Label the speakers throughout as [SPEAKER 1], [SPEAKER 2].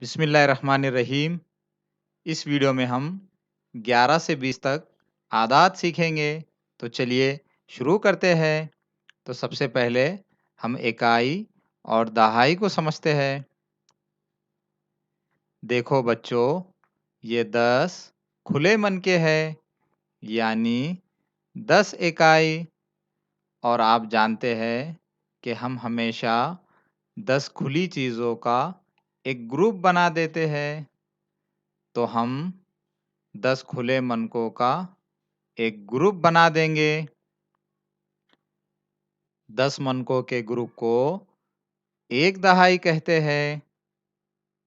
[SPEAKER 1] बिस्मिल्लाहिर्रहमानिर्रहीम। इस वीडियो में हम 11 से 20 तक आदात सीखेंगे। तो चलिए शुरू करते हैं। तो सबसे पहले हम इकाई और दहाई को समझते हैं। देखो बच्चों, ये 10 खुले मन के हैं, यानी 10 इकाई। और आप जानते हैं कि हम हमेशा 10 खुली चीज़ों का एक ग्रुप बना देते हैं। तो हम 10 खुले मनकों का एक ग्रुप बना देंगे। 10 मनकों के ग्रुप को एक दहाई कहते हैं।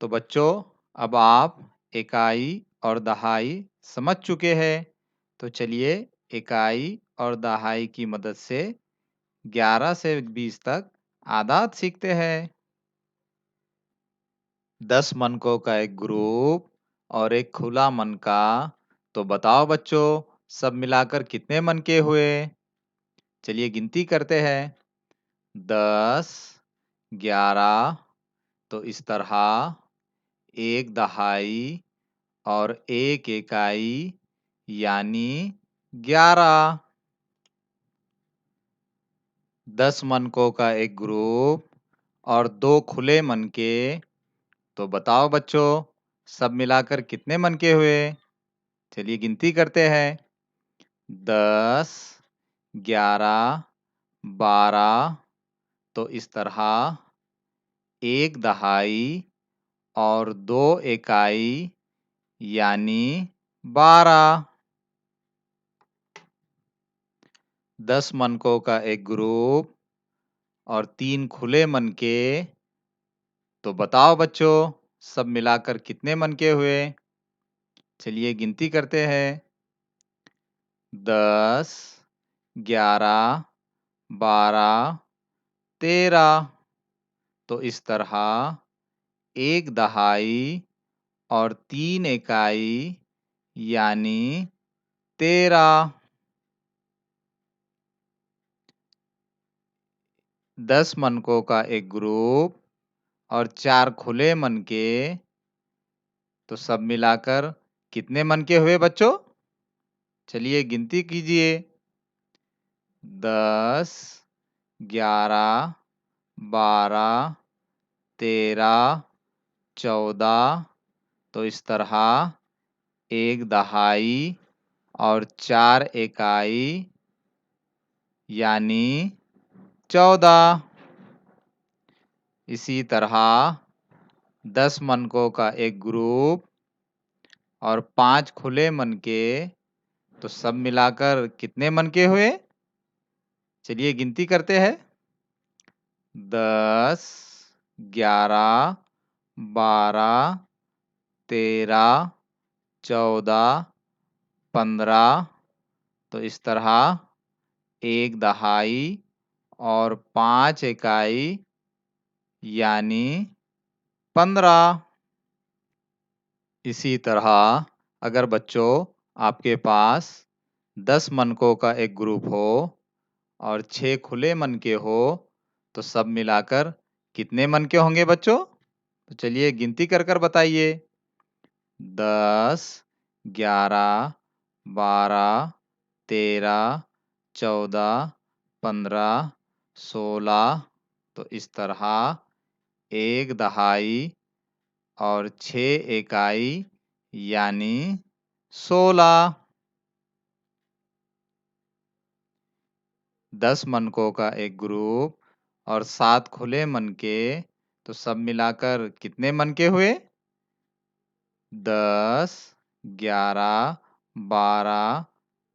[SPEAKER 1] तो बच्चों, अब आप इकाई और दहाई समझ चुके हैं। तो चलिए इकाई और दहाई की मदद से 11 से 20 तक आदात सीखते हैं। 10 मनकों का एक ग्रुप और एक खुला मन का। तो बताओ बच्चों, सब मिलाकर कितने मनके हुए? चलिए गिनती करते हैं। 10, 11, तो इस तरह एक दहाई और एक इकाई, यानी 11। 10 मनकों का एक ग्रुप और 2 खुले मनके। तो बताओ बच्चों, सब मिलाकर कितने मनके हुए? चलिए गिनती करते हैं। 10, 11, 12, तो इस तरह एक दहाई और 2 इकाई, यानी 12। 10 मनकों का एक ग्रुप और 3 खुले मनके। तो बताओ बच्चों, सब मिलाकर कितने मनके हुए? चलिए गिनती करते हैं। 10, 11, 12, 13, तो इस तरह एक दहाई और 3 इकाई, यानी 13। 10 मनकों का एक ग्रुप और 4 खुले मनके। तो सब मिलाकर कितने मनके हुए बच्चों? चलिए गिनती कीजिए। 10, 11, 12, 13, 14, तो इस तरह एक दहाई और 4 इकाई, यानी 14। इसी तरह 10 मनकों का एक ग्रुप और 5 खुले मनके। तो सब मिलाकर कितने मनके हुए? चलिए गिनती करते हैं। 10, 11, 12, 13, 14, 15, तो इस तरह एक दहाई और 5 इकाई, यानी 15। इसी तरह अगर बच्चों आपके पास 10 मनकों का एक ग्रुप हो और 6 खुले मनके हो, तो सब मिलाकर कितने मनके होंगे बच्चों? तो चलिए गिनती कर बताइए। 10, 11, 12, 13, 14, 15, 16, तो इस तरह एक दहाई और 6 इकाई, यानी 16। 10 मनकों का एक ग्रुप और 7 खुले मनके। तो सब मिलाकर कितने मनके हुए? 10, 11, 12,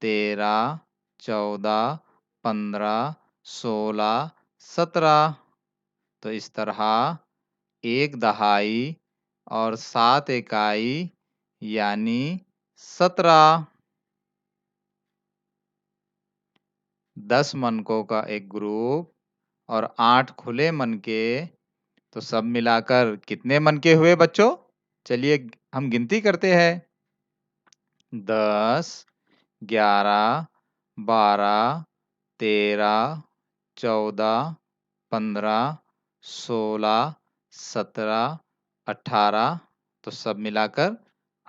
[SPEAKER 1] 13, 14, 15, 16, 17, तो इस तरह एक दहाई और 7 इकाई, यानी 17। 10 मनकों का एक ग्रुप और 8 खुले मनके। तो सब मिलाकर कितने मनके हुए बच्चों? चलिए हम गिनती करते हैं। 10, 11, 12, 13, 14, 15, 16, 17, 18, तो सब मिलाकर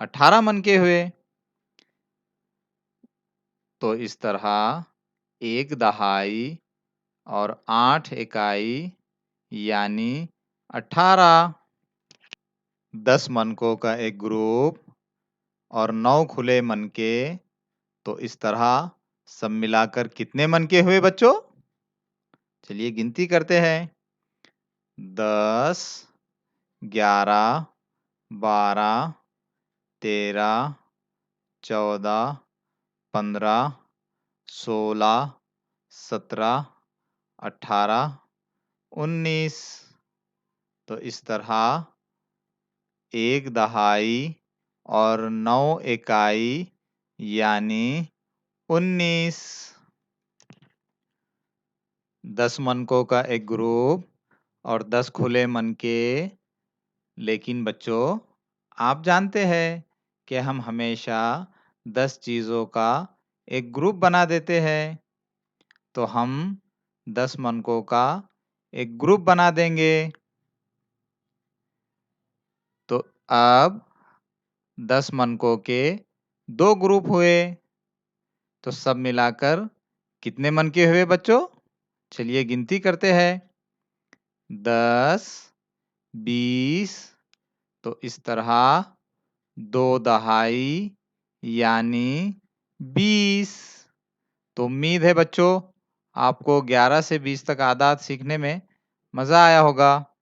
[SPEAKER 1] 18 मन के हुए। तो इस तरह 1 दहाई और 8 इकाई यानी 18। 10 मनकों का एक ग्रुप और 9 खुले मनके, तो इस तरह सब मिलाकर कितने मनके हुए बच्चों? चलिए गिनती करते हैं। 10, 11, 12, 13, 14, 15, 16, 17, 18, 19। तो इस तरह 1 दहाई और 9 इकाई यानी 19। 10 मनकों का एक ग्रुप और 10 खुले मनके। लेकिन बच्चों, आप जानते हैं कि हम हमेशा 10 चीज़ों का एक ग्रुप बना देते हैं। तो हम 10 मनकों का एक ग्रुप बना देंगे। तो अब 10 मनकों के 2 ग्रुप हुए। तो सब मिलाकर कितने मनके हुए बच्चों? चलिए गिनती करते हैं। 10, 20। तो इस तरह 2 दहाई यानी 20। तो उम्मीद है बच्चों, आपको 11 से 20 तक आदाद सीखने में मज़ा आया होगा।